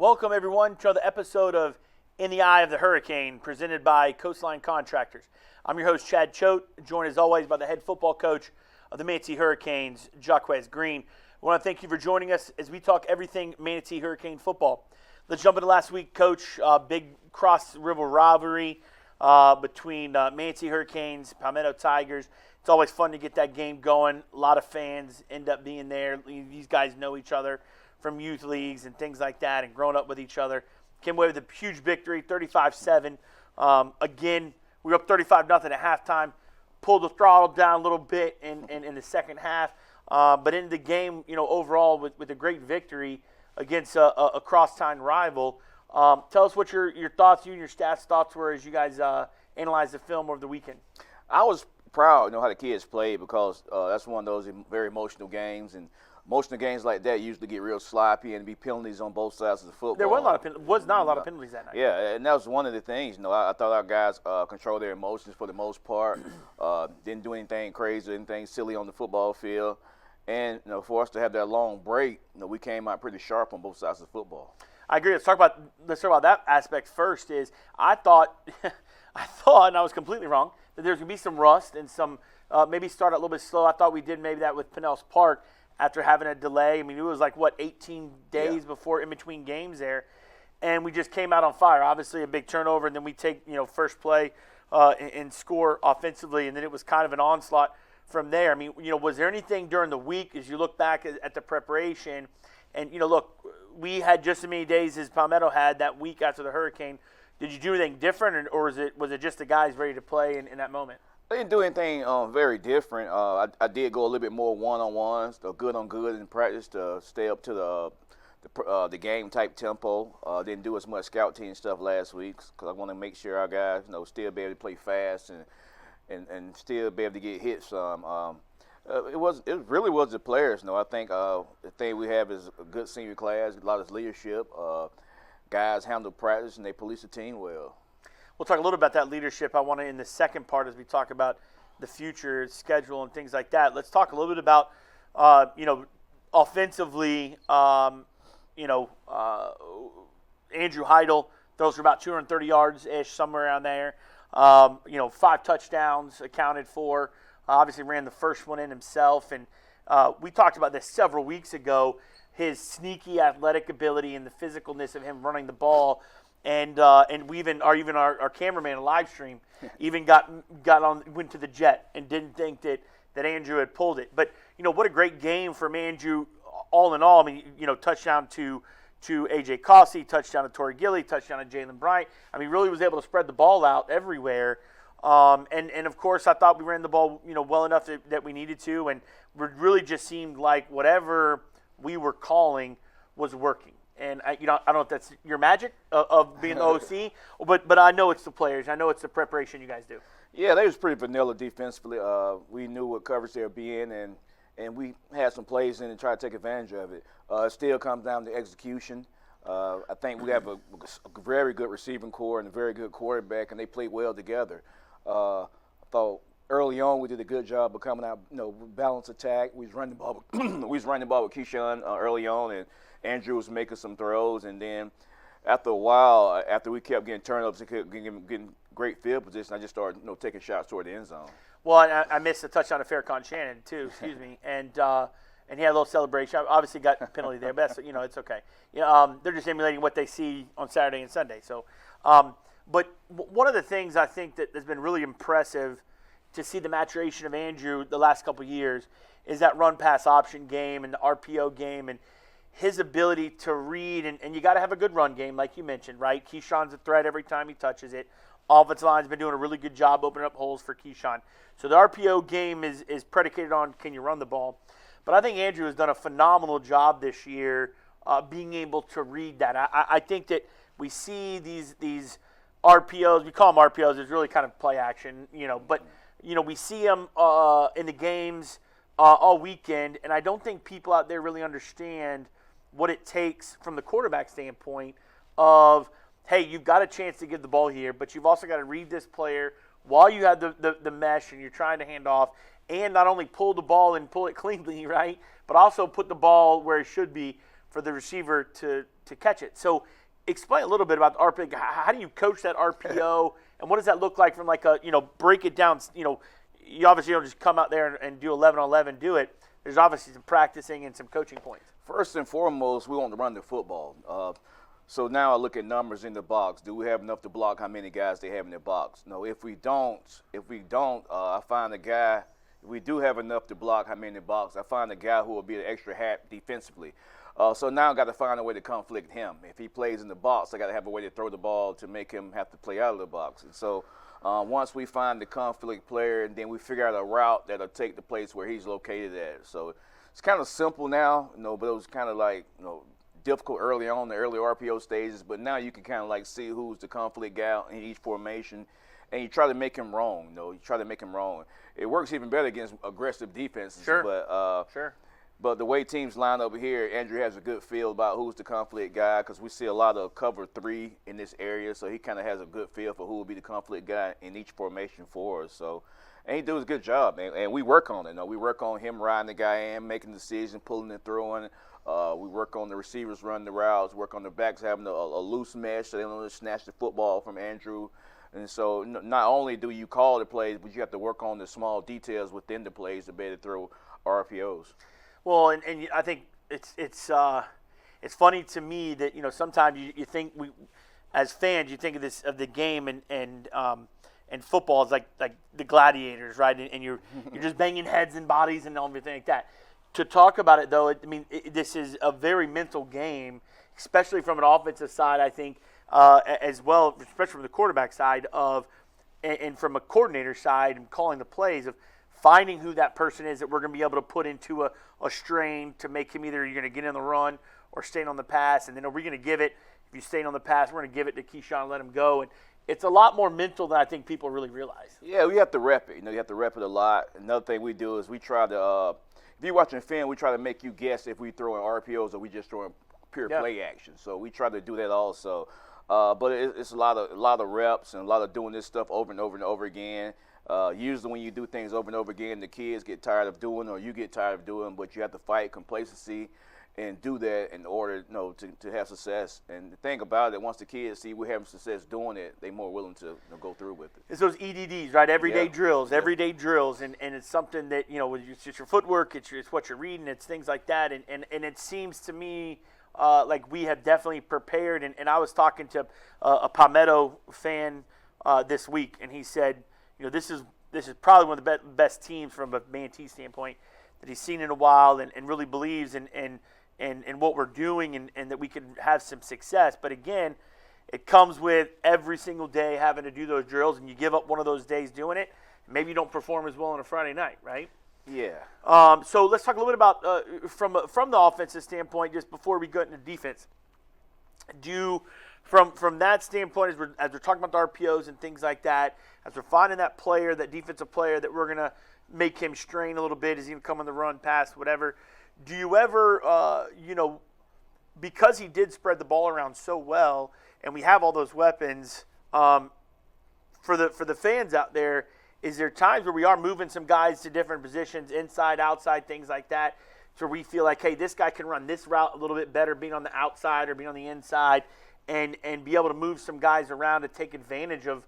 Welcome, everyone, to another episode of In the Eye of the Hurricane, presented by Coastline Contractors. I'm your host, Chad Choate, joined as always by the head football coach of the Manatee Hurricanes, Jacquez Green. I want to thank you for joining us as we talk everything Manatee Hurricane football. Let's jump into last week, Coach. Big cross-river rivalry between Manatee Hurricanes, Palmetto Tigers. It's always fun to get that game going. A lot of fans end up being there. These guys know each other from youth leagues and things like that and growing up with each other. Came away with a huge victory, 35-7. Again, we were up 35-0 at halftime. Pulled the throttle down a little bit in the second half. But in the game, overall with a great victory against a cross-town rival. Tell us what your thoughts, you and your staff's thoughts were as you guys analyzed the film over the weekend. I was proud, how the kids played because that's one of those very emotional games, and emotional games like that usually get real sloppy and be penalties on both sides of the football. There was not a lot of penalties that night. Yeah, and that was one of the things. I thought our guys controlled their emotions for the most part. Didn't do anything crazy, anything silly on the football field. And for us to have that long break, we came out pretty sharp on both sides of the football. I agree. Let's talk about that aspect first. I thought, and I was completely wrong, that there's going to be some rust and some maybe start a little bit slow. I thought we did maybe that with Pinellas Park after having a delay. I mean, it was 18 days before in between games there, and we just came out on fire. Obviously, a big turnover, and then we take first play and score offensively, and then it was kind of an onslaught from there. I mean, was there anything during the week as you look back at the preparation? And look, we had just as many days as Palmetto had that week after the hurricane. Did you do anything different, or was it just the guys ready to play in that moment? I didn't do anything very different. I did go a little bit more one-on-ones, good on good in practice to stay up to the game type tempo. Didn't do as much scout team stuff last week because I want to make sure our guys still be able to play fast and still be able to get hit some. It really was the players. I think the thing we have is a good senior class, a lot of leadership. Guys handle practice and they police the team well. We'll talk a little about that leadership. I want to, in the second part, as we talk about the future schedule and things like that, let's talk a little bit about, offensively, Andrew Heidel throws for about 230 yards-ish, somewhere around there. 5 touchdowns accounted for. Obviously ran the first one in himself. And we talked about this several weeks ago, his sneaky athletic ability and the physicalness of him running the ball. And we our cameraman in live stream even went to the jet and didn't think that Andrew had pulled it. But what a great game from Andrew all in all. I mean, touchdown to AJ Cossey, touchdown to Torrey Gilly, touchdown to Jalen Bryant. I mean, really was able to spread the ball out everywhere. And of course, I thought we ran the ball well enough that we needed to, and it really just seemed like whatever we were calling was working. And I don't know if that's your magic of being the OC, but I know it's the players. I know it's the preparation you guys do. Yeah, they was pretty vanilla defensively. We knew what coverage they would be in, and we had some plays in and tried to take advantage of it. It still comes down to execution. I think we have a very good receiving core and a very good quarterback, and they played well together. I thought early on we did a good job of coming out, balanced attack. We was running the ball. With Keyshawn early on, and Andrew was making some throws, and then after a while, after we kept getting turnovers and getting great field position, I just started taking shots toward the end zone. Well, I missed a touchdown to Farrakhan Shannon too. Excuse me, and he had a little celebration. I obviously got a penalty there, but that's, it's okay. They're just emulating what they see on Saturday and Sunday. So, but one of the things I think that has been really impressive to see the maturation of Andrew the last couple of years is that run-pass option game and the RPO game and his ability to read. And you got to have a good run game, like you mentioned, right? Keyshawn's a threat every time he touches it. Offensive line's been doing a really good job opening up holes for Keyshawn. So the RPO game is predicated on can you run the ball. But I think Andrew has done a phenomenal job this year being able to read that. I think that we see these RPOs, we call them RPOs, it's really kind of play action, but we see them in the games all weekend, and I don't think people out there really understand what it takes from the quarterback standpoint of, hey, you've got a chance to give the ball here, but you've also got to read this player while you have the mesh and you're trying to hand off, and not only pull the ball and pull it cleanly, right, but also put the ball where it should be for the receiver to to catch it. So explain a little bit about the RPO. How do you coach that RPO, and what does that look like from like a, break it down, you obviously don't just come out there and do 11 on 11, do it. There's obviously some practicing and some coaching points. First and foremost, we want to run the football. So now I look at numbers in the box. Do we have enough to block how many guys they have in their box? No, if we don't, I find a guy. If we do have enough to block how many in the box, I find a guy who will be the extra hat defensively. So now I got to find a way to conflict him. If he plays in the box, I got to have a way to throw the ball to make him have to play out of the box. And so once we find the conflict player, and then we figure out a route that'll take the place where he's located at. So it's kind of simple now, but it was kind of like, difficult early on, the early RPO stages. But now you can kind of like see who's the conflict guy in each formation, and you try to make him wrong. You try to make him wrong. It works even better against aggressive defenses. Sure. But Sure. But the way teams line over here, Andrew has a good feel about who's the conflict guy, because we see a lot of cover 3 in this area, so he kind of has a good feel for who will be the conflict guy in each formation for us. So, and he does a good job, and we work on it. We work on him riding the guy in, making decisions, pulling and throwing. We work on the receivers running the routes, work on the backs having a loose mesh so they don't snatch the football from Andrew. And so not only do you call the plays, but you have to work on the small details within the plays to be able to throw RPOs. Well, and I think it's funny to me that sometimes you think as fans you think of the game and football is like the gladiators, right? And you're just banging heads and bodies and everything like that. To talk about it though, this is a very mental game, especially from an offensive side. I think as well, especially from the quarterback side and from a coordinator side and calling the plays of finding who that person is that we're going to be able to put into a strain to make him either you're going to get in the run or staying on the pass, and then are we going to give it, if you stay on the pass, we're going to give it to Keyshawn and let him go. And it's a lot more mental than I think people really realize. Yeah, we have to rep it. You have to rep it a lot. Another thing we do is we try to, if you're watching film, we try to make you guess if we throwing RPOs or we just throwing pure play action. So we try to do that also. But it's a lot of reps and a lot of doing this stuff over and over and over again. Usually when you do things over and over again, the kids get tired of doing or you get tired of doing, but you have to fight complacency and do that in order to have success. And the thing about it, once the kids see we're having success doing it, they're more willing to go through with it. It's those EDDs, right? Everyday drills, and it's something that, it's just your footwork, it's what you're reading, it's things like that. And it seems to me like we have definitely prepared. And I was talking to a Palmetto fan this week, and he said, this is probably one of the best teams from a Manatee standpoint that he's seen in a while, and really believes in what we're doing and that we can have some success. But again, it comes with every single day having to do those drills, and you give up one of those days doing it, maybe you don't perform as well on a Friday night, right? Yeah. So let's talk a little bit about from the offensive standpoint, just before we go into defense. From that standpoint, as we're talking about the RPOs and things like that, as we're finding that player, that defensive player that we're going to make him strain a little bit, is he going to come on the run, pass, whatever. Do you ever, because he did spread the ball around so well, and we have all those weapons, for the fans out there, is there times where we are moving some guys to different positions, inside, outside, things like that, so we feel like, hey, this guy can run this route a little bit better, being on the outside or being on the inside, and be able to move some guys around to take advantage of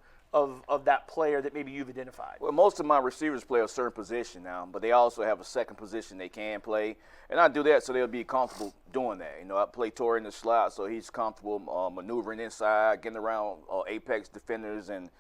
that player that maybe you've identified? Well, most of my receivers play a certain position now, but they also have a second position they can play. And I do that so they'll be comfortable doing that. I play Torrey in the slot, so he's comfortable maneuvering inside, getting around apex defenders, and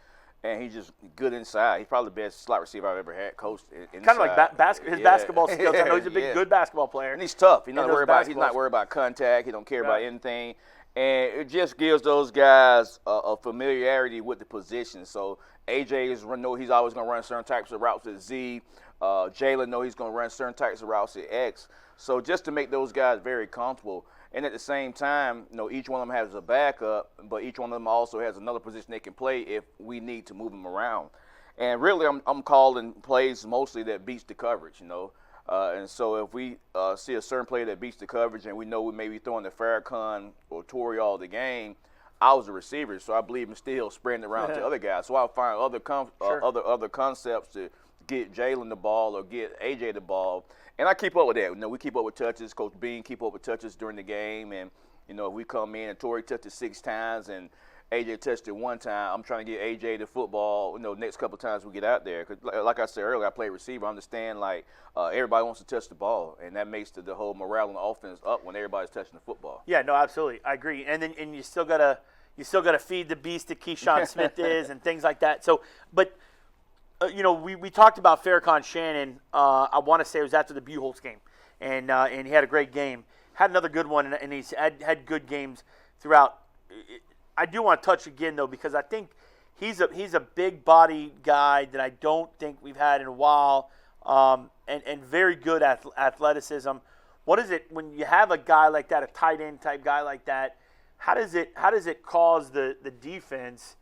he's just good inside. He's probably the best slot receiver I've ever had coached inside. Kind of like his basketball skills. I know he's a good basketball player. And he's tough. He's not worried about contact. He don't care about anything. And it just gives those guys a familiarity with the position. So AJ know he's always going to run certain types of routes at Z. Jalen know he's going to run certain types of routes at X. So just to make those guys very comfortable. And at the same time, each one of them has a backup, but each one of them also has another position they can play if we need to move them around. And really, I'm calling plays mostly that beats the coverage, And so if we see a certain play that beats the coverage and we know we may be throwing the Farrakhan or Torrey all the game, I was a receiver, so I believe in still spreading it around to other guys. So I'll find other concepts to get Jalen the ball or get AJ the ball. And I keep up with that. We keep up with touches. Coach Bean keep up with touches during the game. And You know, if we come in and Torrey touched it 6 times and AJ touched it 1 time, I'm trying to get AJ the football, you know, next couple of times we get out there. Because like I said earlier, I play receiver. I understand, like, everybody wants to touch the ball, and that makes the whole morale on the offense up when everybody's touching the football. Yeah, no, absolutely. I agree. And then you still gotta feed the beast that Keyshawn Smith is and things like that. So, but you know, we talked about Farrakhan Shannon. I want to say it was after the Buchholz game, and he had a great game. Had another good one, and he's had good games throughout. I do want to touch again though, because I think he's a big body guy that I don't think we've had in a while, and very good athleticism. What is it when you have a guy like that, a tight end type guy like that? How does it cause the defense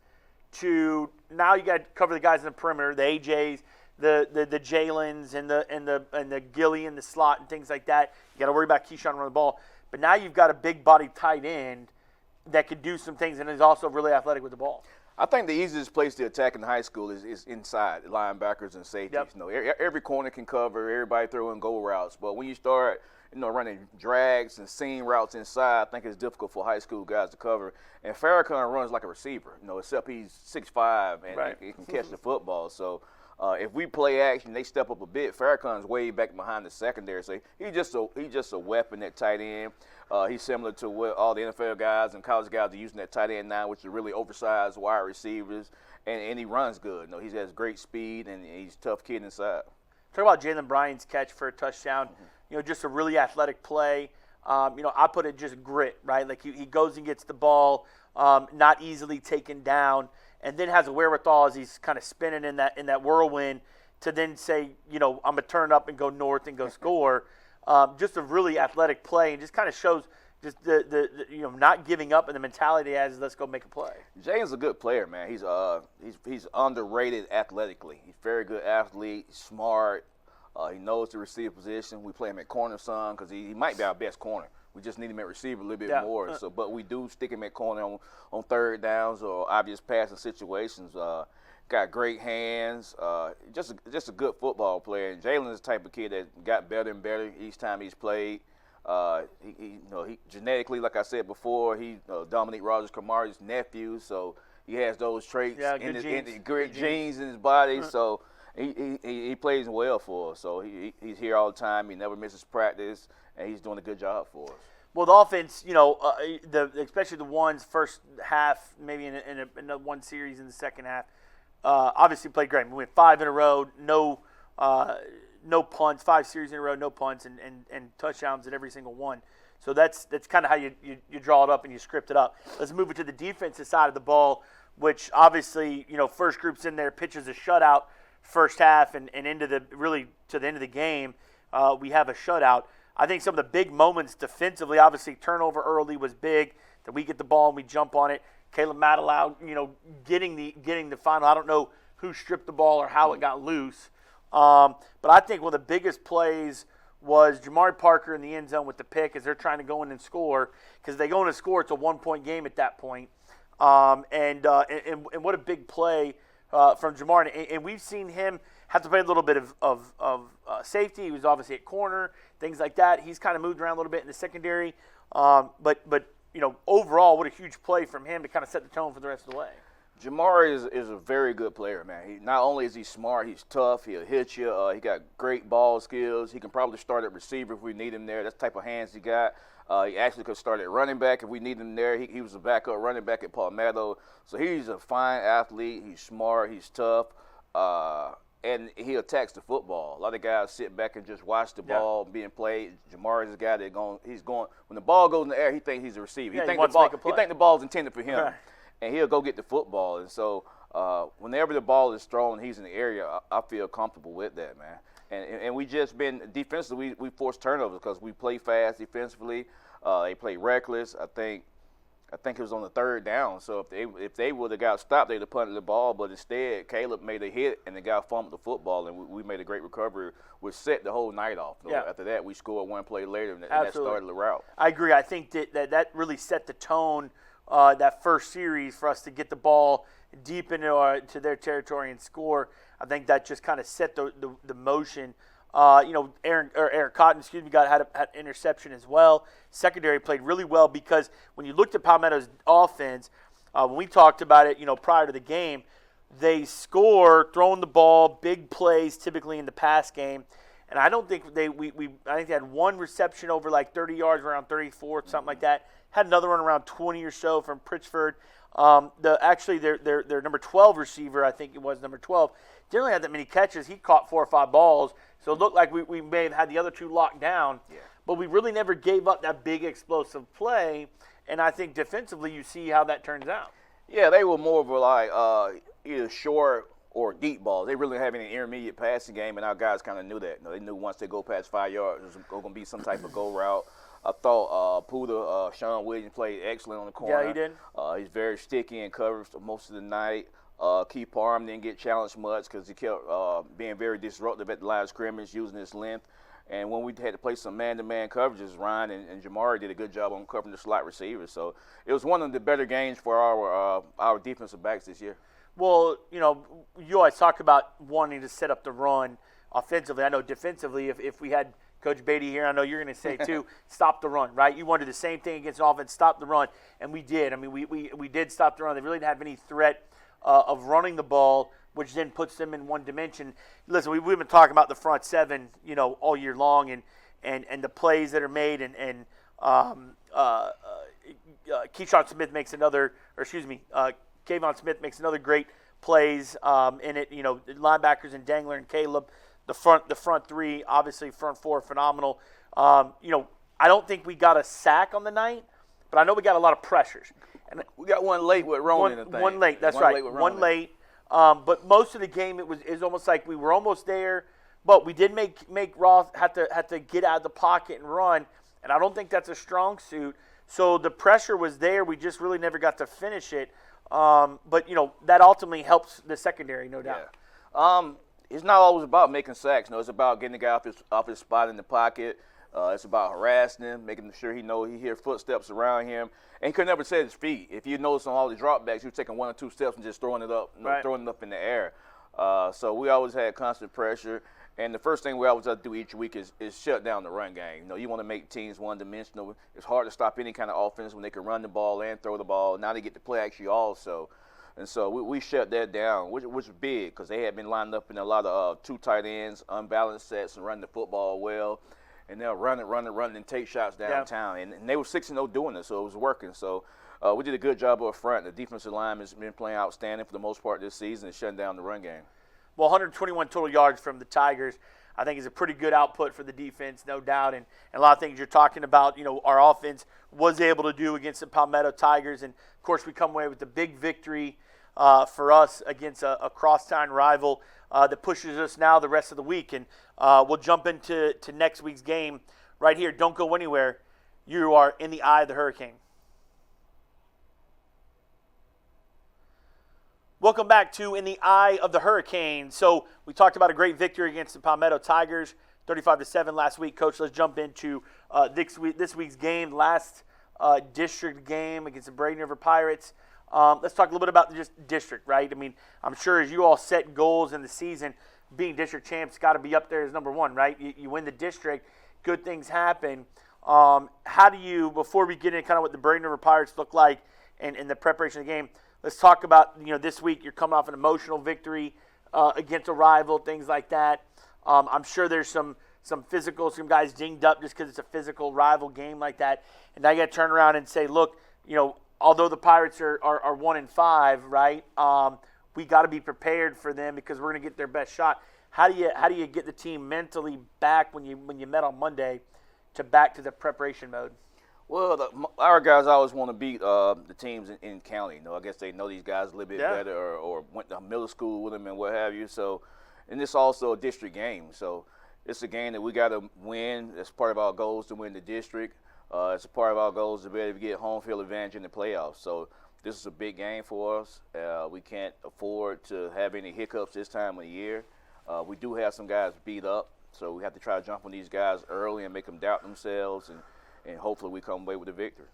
to now you got to cover the guys in the perimeter, the AJs, the Jalen's and the Gilly in the slot and things like that. You got to worry about Keyshawn running the ball, but now you've got a big body tight end that could do some things and is also really athletic with the ball. I think the easiest place to attack in high school is inside, linebackers and safeties. Yep. You know, every corner can cover, everybody throwing goal routes. But when you start, you know, running drags and seam routes inside, I think it's difficult for high school guys to cover. And Farrakhan runs like a receiver, you know, except he's 6'5" and right. he can catch the football. So if we play action, they step up a bit. Farrakhan's way back behind the secondary, so he's just a weapon at tight end. He's similar to what all the NFL guys and college guys are using that tight end now, which are really oversized wide receivers, and he runs good. You know, he has great speed, and he's a tough kid inside. Talk about Jalen Bryan's catch for a touchdown. Mm-hmm. You know, just a really athletic play. You know, I put it just grit, right? Like he goes and gets the ball, not easily taken down, and then has a wherewithal as he's kind of spinning in that whirlwind to then say, you know, I'm going to turn up and go north and go score. Just a really athletic play, and just kind of shows just the you know, not giving up and the mentality he has is let's go make a play. Jalen's a good player, man. He's underrated athletically. He's a very good athlete, smart. He knows the receiver position. We play him at corner some because he might be our best corner. We just need him at receiver a little bit more. So, but we do stick him at corner on third downs or obvious passing situations. Got great hands. Just a good football player. And Jalen is the type of kid that got better and better each time he's played. He genetically, like I said before, he Dominique Rogers-Kamari's nephew, so he has those traits in his great genes in his body. So he plays well for us. So he's here all the time. He never misses practice, and he's doing a good job for us. Well, the offense, you know, especially the ones first half, maybe in one series in the second half, obviously played great. We went 5 in a row, no punts, 5 series in a row, no punts, and touchdowns at every single one. So that's kind of how you draw it up and you script it up. Let's move it to the defensive side of the ball, which obviously, you know, first group's in there, pitches a shutout first half and into the really to the end of the game. We have a shutout. I think some of the big moments defensively, obviously turnover early was big, that we get the ball and we jump on it. Caleb Matalau, you know, getting the final. I don't know who stripped the ball or how it got loose. But I think one of the biggest plays was Jamari Parker in the end zone with the pick as they're trying to go in and score. Because if they go in and score, it's a 1-point game at that point. And what a big play from Jamari. And we've seen him have to play a little bit of safety. He was obviously at corner, things like that. He's kind of moved around a little bit in the secondary. But you know, overall, what a huge play from him to kind of set the tone for the rest of the way. Jamari is a very good player, man. He not only is he smart, he's tough. He'll hit you. He got great ball skills. He can probably start at receiver if we need him there. That's the type of hands he got. He actually could start at running back if we need him there. He was a backup running back at Palmetto. So he's a fine athlete. He's smart. He's tough. And he attacks the football. A lot of guys sit back and just watch the ball being played. Jamari's the guy he's going when the ball goes in the air, he thinks he's a receiver. He thinks the ball's intended for him. Right. And he'll go get the football. And so whenever the ball is thrown, he's in the area, I feel comfortable with that, man. And we just been defensively, we force turnovers because we play fast defensively. They play reckless. I think it was on the third down. So if they would have got stopped, they'd have punted the ball. But instead, Caleb made a hit, and the guy fumbled the football, and we made a great recovery, which set the whole night off. Yeah. After that, we scored one play later, and that started the route. I agree. I think that really set the tone that first series for us to get the ball deep into their territory and score. I think that just kind of set the motion. Eric Cotton, had an interception as well. Secondary played really well because when you looked at Palmetto's offense, when we talked about it, prior to the game, they score throwing the ball, big plays typically in the pass game. And I don't think I think they had one reception over like 30 yards, around 34, something like that. Had another one around 20 or so from Pritchford. Their number 12 receiver, I think it was number 12, didn't really have that many catches. He caught 4 or 5 balls, so it looked like we may have had the other two locked down. Yeah. But we really never gave up that big explosive play. And I think defensively, you see how that turns out. Yeah, they were more of a either short or deep balls. They really have an intermediate passing game, and our guys kind of knew that. They knew once they go past 5 yards, there's going to be some type of go route. I thought Sean Williams played excellent on the corner. Yeah, he did. He's very sticky in coverage most of the night. Keith Parham didn't get challenged much because he kept being very disruptive at the line of scrimmage, using his length. And when we had to play some man-to-man coverages, Ryan and Jamari did a good job on covering the slot receivers. So it was one of the better games for our defensive backs this year. Well, you always talk about wanting to set up the run offensively. I know defensively, if we had Coach Beatty here, I know you're going to say too, stop the run, right? You wanted the same thing against offense, stop the run, and we did. I mean, we did stop the run. They really didn't have any threat of running the ball, which then puts them in one dimension. Listen, we've been talking about the front seven, all year long, and the plays that are made, and Keyshawn Smith makes another, Kayvon Smith makes another great plays in it. Linebackers and Dangler and Caleb, the front three, obviously front four, phenomenal. I don't think we got a sack on the night, but I know we got a lot of pressures. And we got one late with Ronan. One late, that's right. One late. But most of the game, it was almost like we were almost there, but we did make Roth have to get out of the pocket and run, and I don't think that's a strong suit. So the pressure was there. We just really never got to finish it. But that ultimately helps the secondary, no doubt. Yeah. It's not always about making sacks. It's about getting the guy off his spot in the pocket. It's about harassing him, making sure he hears footsteps around him, and he could never set his feet. If you notice on all the dropbacks, he was taking 1 or 2 steps and just throwing it up, throwing it up in the air. So we always had constant pressure. And the first thing we always have to do each week is shut down the run game. You want to make teams one-dimensional. It's hard to stop any kind of offense when they can run the ball and throw the ball. Now they get to play action also. And so we shut that down, which was big because they had been lined up in a lot of 2 tight ends, unbalanced sets, and running the football well. And they'll run it, and take shots downtown. Yeah. And they were 6-0 doing it, so it was working. So we did a good job up front. The defensive line has been playing outstanding for the most part this season and shutting down the run game. Well, 121 total yards from the Tigers, I think, is a pretty good output for the defense, no doubt. And a lot of things you're talking about, our offense was able to do against the Palmetto Tigers. And, of course, we come away with the big victory for us against a crosstown rival that pushes us now the rest of the week. And we'll jump into next week's game right here. Don't go anywhere. You are in the eye of the hurricane. Welcome back to In the Eye of the Hurricane. So we talked about a great victory against the Palmetto Tigers, 35-7 last week. Coach, let's jump into this week's game, last district game against the Braden River Pirates. Let's talk a little bit about just district, right? I mean, I'm sure as you all set goals in the season, being district champs got to be up there as number one, right? You win the district, good things happen. How do you, before we get into kind of what the Braden River Pirates look like and the preparation of the game, let's talk about, this week you're coming off an emotional victory against a rival, things like that. I'm sure there's some physical, some guys dinged up just because it's a physical rival game like that. And now you got to turn around and say, look, although the Pirates are 1-5, right, we got to be prepared for them because we're going to get their best shot. How do you get the team mentally back when you met on Monday back to the preparation mode? Well, our guys always want to beat the teams in county. I guess they know these guys a little bit better or went to middle school with them and what have you. So, and it's also a district game. So it's a game that we got to win. It's part of our goals to win the district. It's a part of our goals to be able to get home field advantage in the playoffs. So this is a big game for us. We can't afford to have any hiccups this time of the year. We do have some guys beat up, so we have to try to jump on these guys early and make them doubt themselves and hopefully we come away with a victory.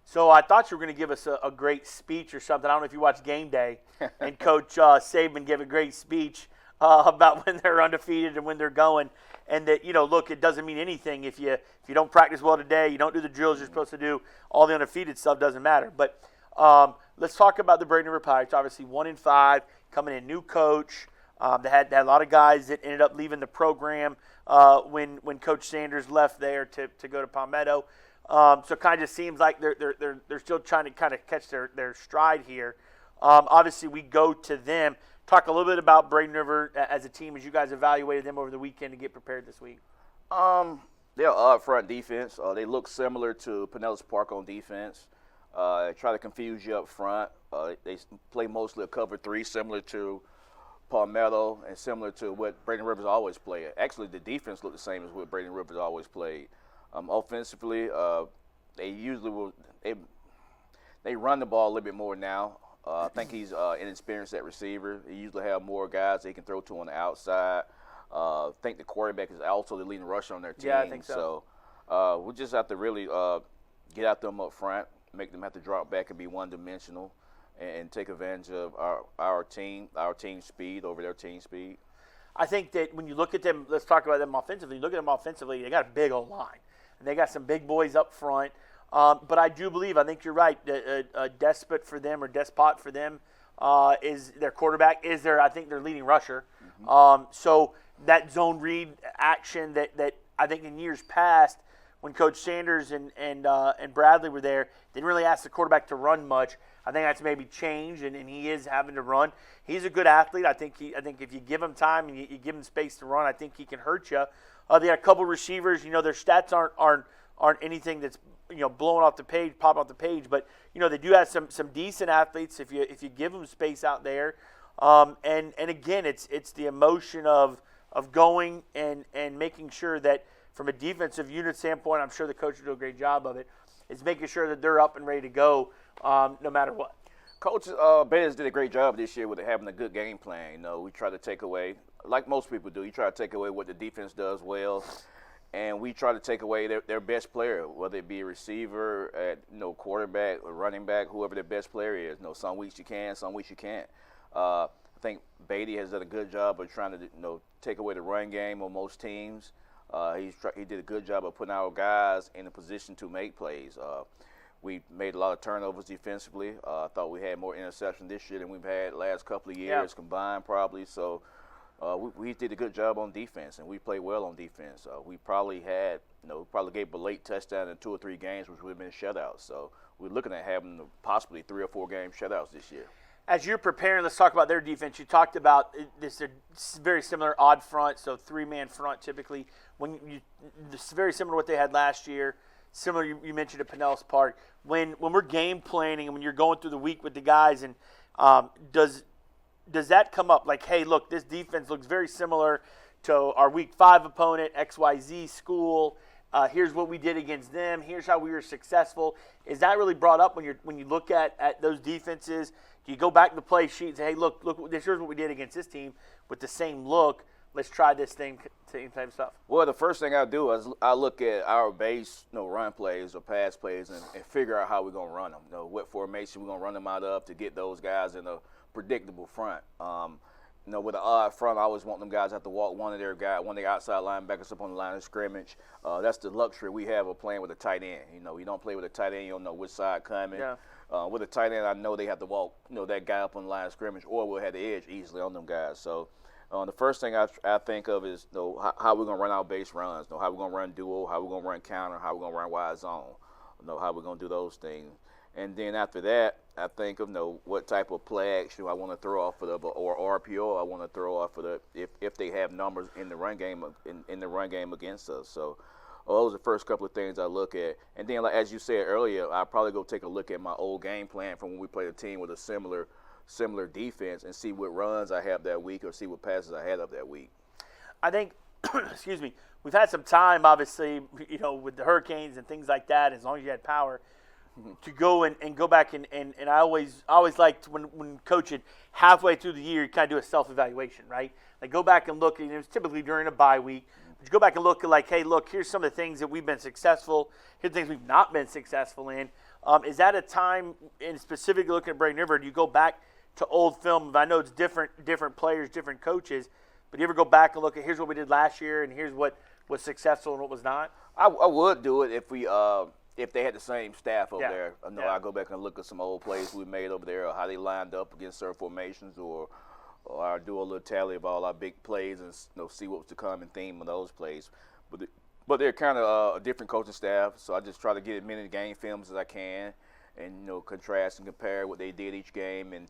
So I thought you were going to give us a great speech or something. I don't know if you watched Game Day, and Coach Saban gave a great speech about when they're undefeated and when they're going, and that look, it doesn't mean anything if you don't practice well today, you don't do the drills you're supposed to do, all the undefeated stuff doesn't matter. But let's talk about the Braden River Pirates. Obviously 1-5, coming in, new coach. They had a lot of guys that ended up leaving the program when Coach Sanders left there to go to Palmetto. So it kind of just seems like they're still trying to kind of catch their stride here. Obviously, we go to them. Talk a little bit about Braden River as a team as you guys evaluated them over the weekend to get prepared this week. They're up front defense. They look similar to Pinellas Park on defense. They try to confuse you up front. They play mostly a cover 3, similar to Palmetto and similar to what Braden Rivers always played. Actually, the defense looked the same as what Braden Rivers always played. Offensively, they usually will. They run the ball a little bit more now. I think he's inexperienced at receiver. He usually have more guys they can throw to on the outside. I think the quarterback is also the leading rusher on their team. Yeah, I think so. So we just have to really get at them up front, make them have to drop back and be one-dimensional, and take advantage of our team speed over their team speed. I think that when you look at them, let's talk about them offensively. You look at them offensively, they got a big old line. And they got some big boys up front. But I do believe, I think you're right, a despot for them is their quarterback, I think their leading rusher. Mm-hmm. So that zone read action that I think in years past, when Coach Sanders and Bradley were there, didn't really ask the quarterback to run much. I think that's maybe changed, and he is having to run. He's a good athlete. I think if you give him time and you give him space to run, I think he can hurt you. They got a couple receivers. Their stats aren't anything that's blowing off the page, popping off the page, but they do have some decent athletes if you give them space out there. And again, it's the emotion of going and making sure that from a defensive unit standpoint, I'm sure the coach will do a great job of it, is making sure that they're up and ready to go no matter what. Coach Bez did a great job this year with having a good game plan. We try to take away, like most people do, you try to take away what the defense does well, and we try to take away their best player, whether it be a receiver, quarterback, or running back, whoever their best player is. Some weeks you can, some weeks you can't. I think Beatty has done a good job of trying to take away the run game on most teams. He did a good job of putting our guys in a position to make plays. We made a lot of turnovers defensively. I thought we had more interceptions this year than we've had last couple of years combined, probably. So we did a good job on defense, and we played well on defense. We probably gave a late touchdown in 2 or 3 games, which would have been shutouts. So we're looking at having possibly 3 or 4 game shutouts this year. As you're preparing, let's talk about their defense. You talked about this very similar odd front, so 3-man front typically. This is very similar to what they had last year. Similar, you mentioned at Pinellas Park. When we're game planning and when you're going through the week with the guys, and does that come up like, hey, look, this defense looks very similar to our Week 5 opponent, XYZ school. Here's what we did against them. Here's how we were successful. Is that really brought up when you look at those defenses? Do you go back to the play sheet and say, hey, look, here's what we did against this team with the same look. Let's try this same type of stuff. Well, the first thing I do is I look at our base, run plays or pass plays and figure out how we're going to run them. What formation we're going to run them out of to get those guys in a predictable front. With an odd front, I always want them guys to have to walk one of their outside linebackers up on the line of scrimmage. That's the luxury we have of playing with a tight end. You don't play with a tight end, you don't know which side coming. Yeah. With a tight end, I know they have to walk, that guy up on the line of scrimmage, or we'll have the edge easily on them guys. So the first thing I think of is how we're going to run our base runs, how we're going to run duo, how we're going to run counter, how we're going to run wide zone, how we're going to do those things. And then after that, I think of what type of play action I want to throw off of or RPO I want to throw off of if they have numbers in the run game in the run game against us. So those are the first couple of things I look at. And then, as you said earlier, I'll probably go take a look at my old game plan from when we played a team with a similar defense and see what runs I have that week or see what passes I had up that week. I think, excuse me, we've had some time, obviously, with the hurricanes and things like that, as long as you had power, to go and go back and I always liked when coaching halfway through the year, you kind of do a self-evaluation, right? Like go back and look, and it was typically during a bye week, but you go back and look at like, hey, look, here's some of the things that we've been successful, here's the things we've not been successful in. Is that a time, in specifically looking at Braden River, do you go back to old film? I know it's different players, different coaches, But do you ever go back and look at here's what we did last year and here's what was successful and what was not? I would do it if they had the same staff over there. I know I go back and look at some old plays we made over there, or how they lined up against certain formations, or I do a little tally of all our big plays and see what was the common theme of those plays. But they're kind of a different coaching staff, so I just try to get as many game films as I can, and contrast and compare what they did each game, and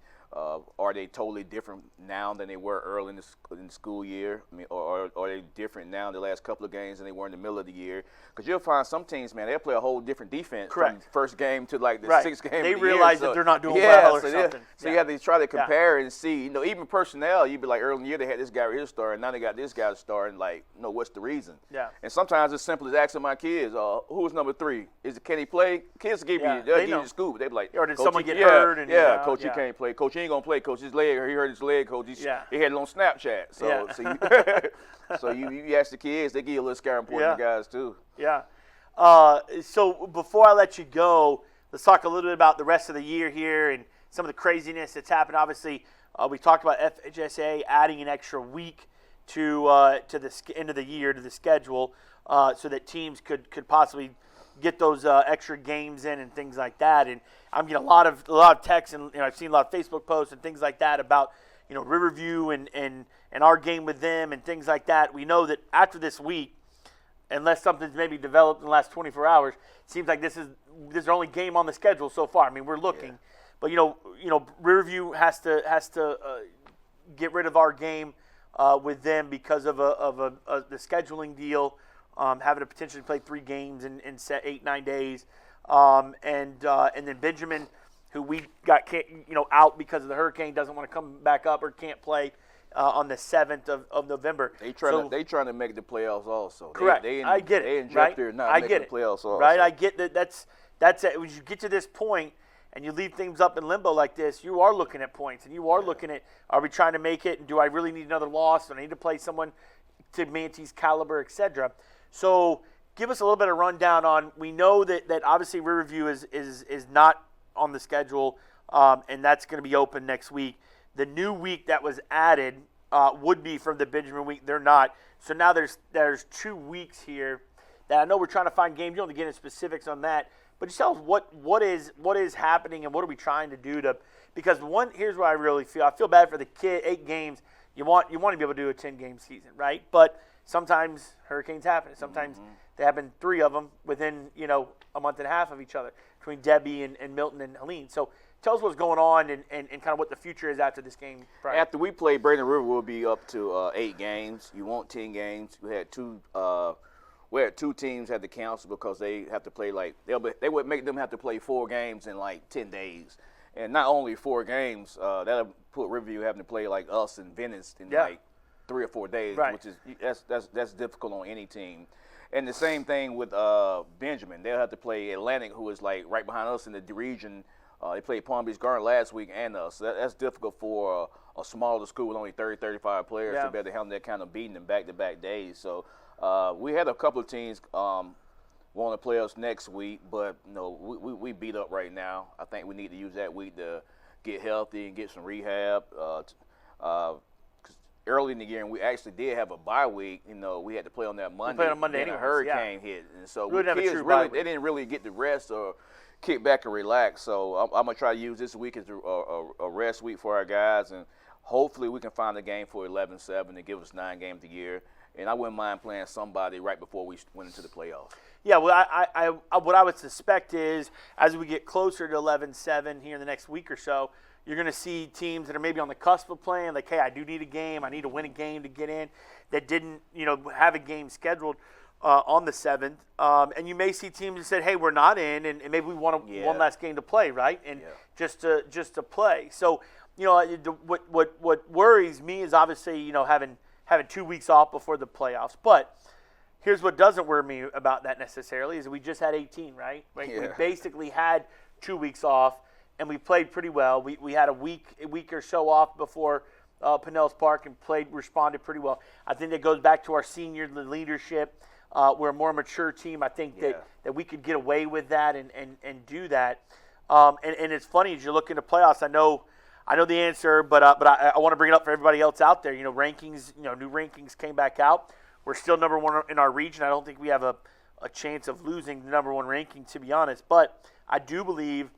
are they totally different now than they were early in the school year? I mean, or are they different now in the last couple of games than they were in the middle of the year? Because you'll find some teams, man, they'll play a whole different defense from first game to like the sixth game. They of the realize year. that they're not doing well or something. So you have to try to compare and see. Even personnel, you'd be like, early in the year they had this guy right here starting, now they got this guy starting. Like, what's the reason? Yeah. And sometimes it's simple as asking my kids, who's number 3? Can he play? Kids give you the scoop. They be like, or did someone get hurt? And Coach, he can't play. Coach, he ain't gonna play. Coach, his leg, he hurt his leg. Coach, he had it on Snapchat. So you ask the kids, they give you a little scouting report to the guys too. Yeah. So before I let you go, let's talk a little bit about the rest of the year here and some of the craziness that's happened. Obviously, we talked about FHSA adding an extra week to the end of the year to the schedule, so that teams could possibly get those extra games in and things like that. And I'm getting a lot of texts, and I've seen a lot of Facebook posts and things like that about Riverview and our game with them and things like that. We know that after this week, unless something's maybe developed in the last 24 hours, it seems like this is their only game on the schedule so far. I mean, we're looking, but Riverview has to get rid of our game with them because of the scheduling deal, having to potentially play 3 games in 8-9 days, and then Benjamin, who we got out because of the hurricane, doesn't want to come back up or can't play on the 7th of November. They trying to make the playoffs also. Correct. I get it. They in jeopardy of not making the playoffs also. Right. I get that. That's it. When you get to this point and you leave things up in limbo like this, you are looking at points and you are looking at, are we trying to make it? And do I really need another loss? Do I need to play someone to Mante's caliber, etc.? So give us a little bit of rundown on. We know that obviously Riverview is not on the schedule, and that's going to be open next week. The new week that was added would be from the Benjamin week. They're not. So now there's 2 weeks here that I know we're trying to find games. You don't have to get into specifics on that, but just tell us what is happening and what are we trying to do to, because here's what I really feel. I feel bad for the kid. 8 games. You want to be able to do a 10-game season, right? But sometimes hurricanes happen. Sometimes they happen 3 of them within a month and a half of each other, between Debbie and Milton and Helene. So tell us what's going on and kind of what the future is after this game. Brian. After we play, Braden River will be up to 8 games. You want 10 games. We had 2 teams had to cancel because they have to play they would make them have to play 4 games in 10 days. And not only 4 games, that'll put Riverview having to play like us and Venice in 3 or 4 days, which is that's difficult on any team. And the same thing with Benjamin. They'll have to play Atlantic, who is right behind us in the region. They played Palm Beach Garden last week and us. That's difficult for a smaller school with only 30, 35 players to be able to handle that kind of beating in back-to-back days. So we had a couple of teams want to play us next week, but we beat up right now. I think we need to use that week to get healthy and get some rehab. Early in the year, and we actually did have a bye week. We had to play on that Monday. We played on Monday and anyways, a hurricane hit, and so we kids they didn't really get to rest or kick back and relax. So I'm gonna try to use this week as a rest week for our guys, and hopefully we can find a game for 11-7 and give us 9 games a year. And I wouldn't mind playing somebody right before we went into the playoffs. Yeah, well, what I would suspect is as we get closer to 11-7 here in the next week or so, you're going to see teams that are maybe on the cusp of playing, like, hey, I do need a game. I need to win a game to get in, that didn't, have a game scheduled on the 7th. And you may see teams that said, hey, we're not in, and maybe we want one last game to play, right? And just to play. So, what worries me is obviously, having 2 weeks off before the playoffs. But here's what doesn't worry me about that necessarily is we just had 18, right? We basically had 2 weeks off. And we played pretty well. We had a week or so off before Pinellas Park and responded pretty well. I think that goes back to our senior leadership. We're a more mature team. I think that we could get away with that and do that. And it's funny as you look into playoffs. I know I know the answer, but I want to bring it up for everybody else out there. Rankings. New rankings came back out. We're still number one in our region. I don't think we have a chance of losing the number one ranking, to be honest. But I do believe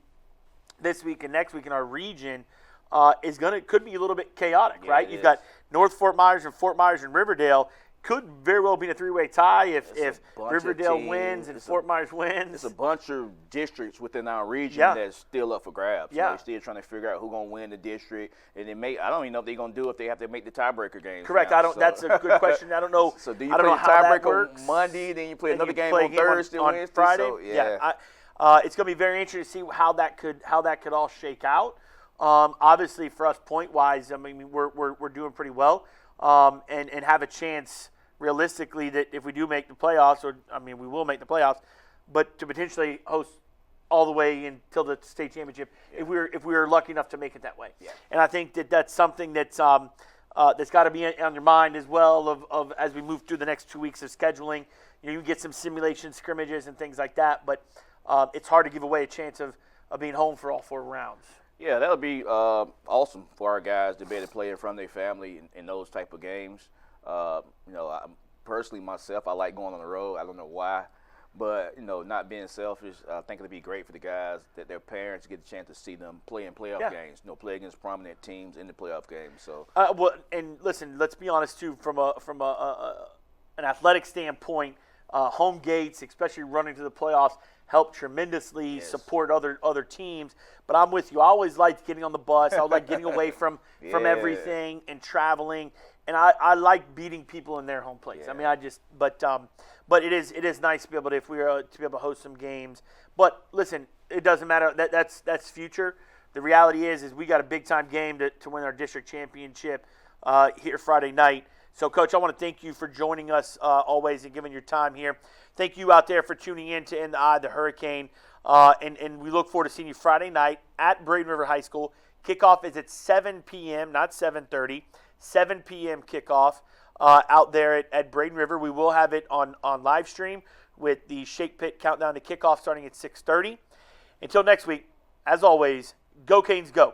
this week and next week in our region could be a little bit chaotic, right? You've got North Fort Myers and Riverdale. Could very well be a three-way tie if Riverdale wins and Fort Myers wins. It's a bunch of districts within our region that's still up for grabs. Yeah. They're still trying to figure out who's going to win the district, and I don't even know if they're going to do if they have to make the tiebreaker games. Correct. Now. That's a good question. I don't know. So do you I play don't the know how that tiebreaker works. on Monday, then you play Then another you game play a on Thursday, on Wednesday? Friday? So, it's going to be very interesting to see how that could all shake out. Obviously, for us point-wise, I mean, we're doing pretty well, and have a chance realistically that if we do make the playoffs, we will make the playoffs, but to potentially host all the way until the state championship if we were lucky enough to make it that way. Yeah. And I think that's something that's got to be on your mind as well of as we move through the next 2 weeks of scheduling. You get some simulation scrimmages and things like that, but it's hard to give away a chance of being home for all 4 rounds. Yeah, that would be awesome for our guys to be able to play in front of their family in those type of games. Personally, myself, I like going on the road. I don't know why, but not being selfish, I think it'd be great for the guys that their parents get a chance to see them play in playoff games. Play against prominent teams in the playoff games. So, and listen, let's be honest too. From an athletic standpoint, home gates, especially running to the playoffs, help tremendously support other teams. But I'm with you. I always liked getting on the bus. I like getting away from everything and traveling. And I like beating people in their home place. Yeah. I mean, but it is nice to be able to host some games. But listen, it doesn't matter. That's future. The reality is we got a big time game to win our district championship here Friday night. So, Coach, I want to thank you for joining us always and giving your time here. Thank you out there for tuning in to In the Eye of the Hurricane. And we look forward to seeing you Friday night at Braden River High School. Kickoff is at 7 p.m., not 7:30. 7 p.m. kickoff out there at Braden River. We will have it on live stream with the Shake Pit countdown to kickoff starting at 6:30. Until next week, as always, go Canes, go.